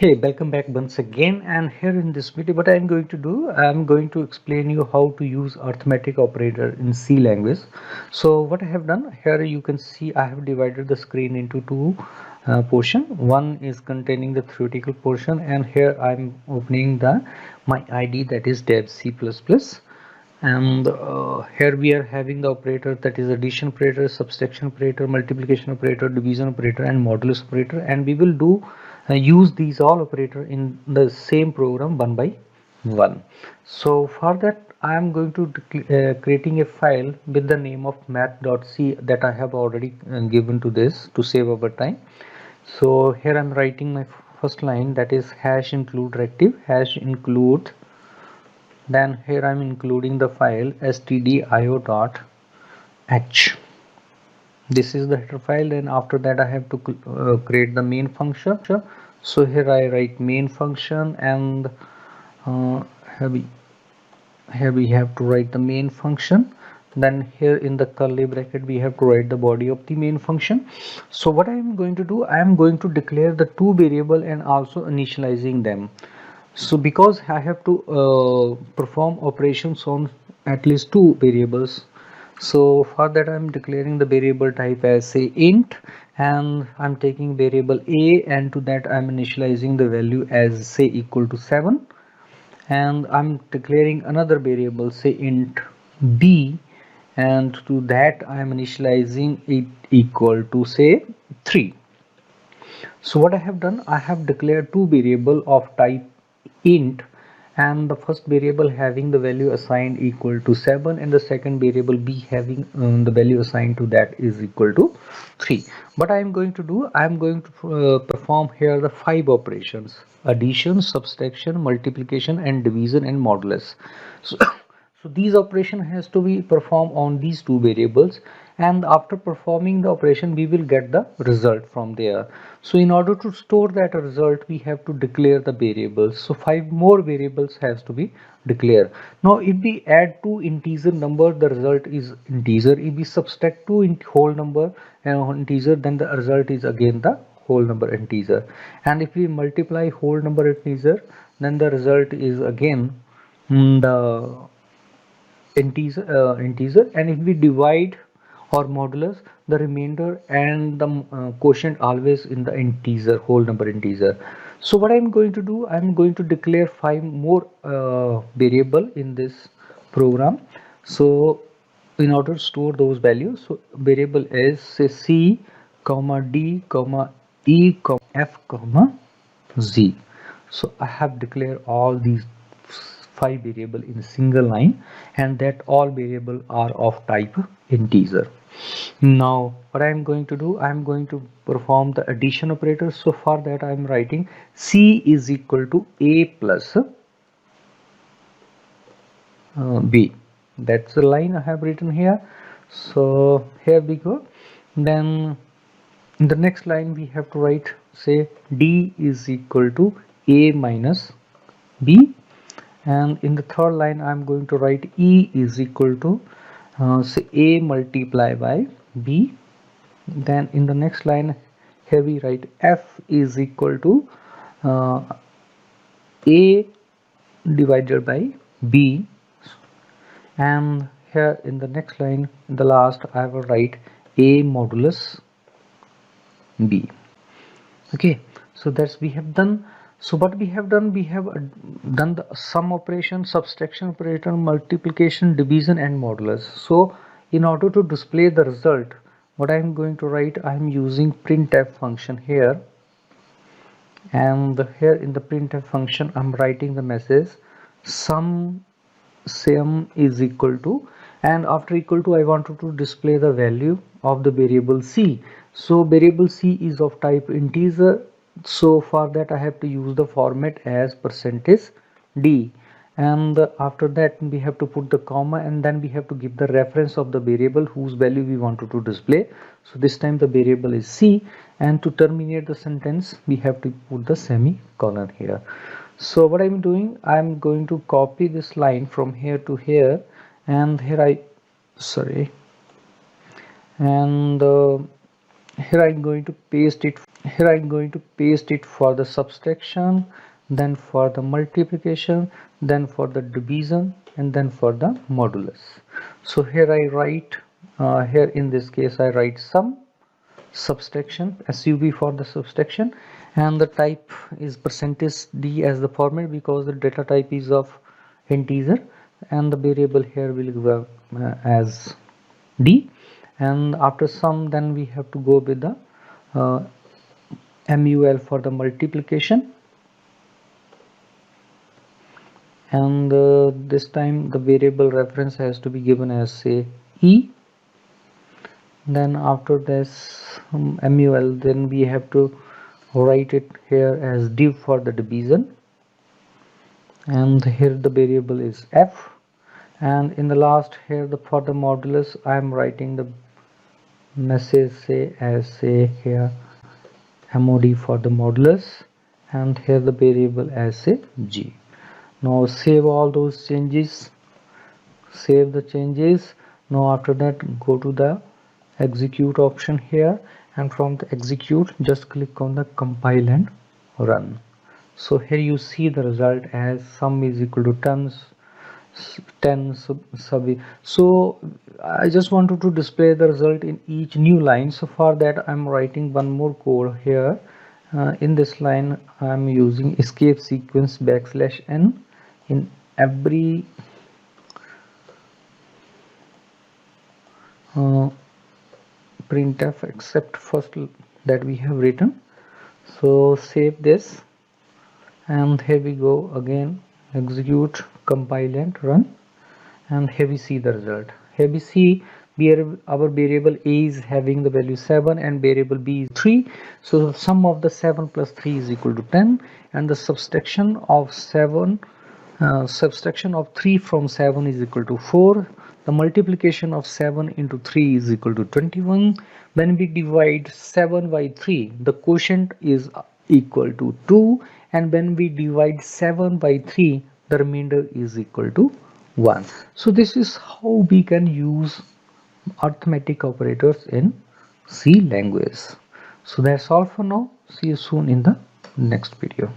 Hey, welcome back once again. And here in this video, what I'm going to do, I'm going to explain you how to use arithmetic operator in C language. So what I have done here, you can see I have divided the screen into two portion. One is containing the theoretical portion, and here I'm opening the my ID, that is dev C++. And here we are having the operator, that is addition operator, subtraction operator, multiplication operator, division operator, and modulus operator, and we will do use these all operator in the same program one by one. So for that I am going to creating a file with the name of math.c that I have already given to this to save our time. So here I'm writing my first line, that is hash include directive, hash include, then here I'm including the file stdio.h. This is the header file, and after that I have to create the main function. So here I write main function, and uh, here, we, here we have to write the main function. Then here in the curly bracket we have to write the body of the main function. So what I am going to do, I am going to declare the two variable and also initializing them. So because I have to perform operations on at least two variables, so for that I'm declaring the variable type as say int, and I'm taking variable a, and to that I'm initializing the value as say equal to 7, and I'm declaring another variable say int b, and to that I'm initializing it equal to say 3. So what I have done, I have declared two variable of type int, and the first variable having the value assigned equal to 7, and the second variable b having the value assigned to that is equal to 3. What I am going to do, I am going to perform here the 5 operations: addition, subtraction, multiplication, and division, and modulus. So so these operation has to be performed on these two variables, and after performing the operation we will get the result from there. So in order to store that result we have to declare the variables. So 5 more variables has to be declared. Now if we add two integer number, the result is integer. If we subtract two whole number and integer, then the result is again the whole number integer. And if we multiply whole number integer, then the result is again the integer, and if we divide or modulus, the remainder and the quotient always in the integer, whole number integer. So what I'm going to do, I'm going to declare 5 more variable in this program. So in order to store those values, so variable is say c comma d comma e comma f comma z. So I have declared all these 5 variable in a single line, and that all variable are of type integer. Now what I am going to do, I am going to perform the addition operator. So for that I am writing c is equal to a plus b. That's the line I have written here. So here we go. Then in the next line we have to write say d is equal to a minus b, and in the third line I'm going to write e is equal to say a multiply by b. Then in the next line here we write f is equal to uh, a divided by b, and here in the next line in the last I will write a modulus b. Okay, so that's we have done. So what we have done, we have done the sum operation, subtraction operator, multiplication, division, and modulus. So in order to display the result, what I am going to write, I am using printf function here, and here in the printf function I'm writing the message sum is equal to, and after equal to I wanted to display the value of the variable c. So variable c is of type integer, so for that I have to use the format as percentage d, and after that we have to put the comma, and then we have to give the reference of the variable whose value we wanted to display. So this time the variable is c, and to terminate the sentence we have to put the semicolon here. So what I'm doing, I'm going to copy this line from here to here, and here and here I'm going to paste it Here I'm going to paste it for the subtraction, then for the multiplication, then for the division, and then for the modulus. So here I write, here in this case I write sum, subtraction, sub for the subtraction, and the type is percentage d as the format because the data type is of integer, and the variable here will give as d. And after sum, then we have to go with the mul for the multiplication, and this time the variable reference has to be given as say e. Then after this mul, then we have to write it here as div for the division, and here the variable is f. And in the last here, the for the modulus, I am writing the message say as say here mod for the modulus, and here the variable as say g. Now save all those changes, save the changes. Now after that, go to the execute option here, and from the execute just click on the compile and run. So here you see the result as sum is equal to 10 sub. So I just wanted to display the result in each new line. So for that I'm writing one more code here. In this line I'm using escape sequence \n in every printf except first that we have written. So save this, and here we go again, execute, compile and run, and here we see the result. Here we see our variable a is having the value 7 and variable b is 3. So the sum of the 7 plus 3 is equal to 10, and the subtraction of 3 from 7 is equal to 4. The multiplication of 7 into 3 is equal to 21. When we divide 7 by 3, the quotient is equal to 2, and when we divide 7 by 3, the remainder is equal to 1. So this is how we can use arithmetic operators in C language. So that's all for now. See you soon in the next video.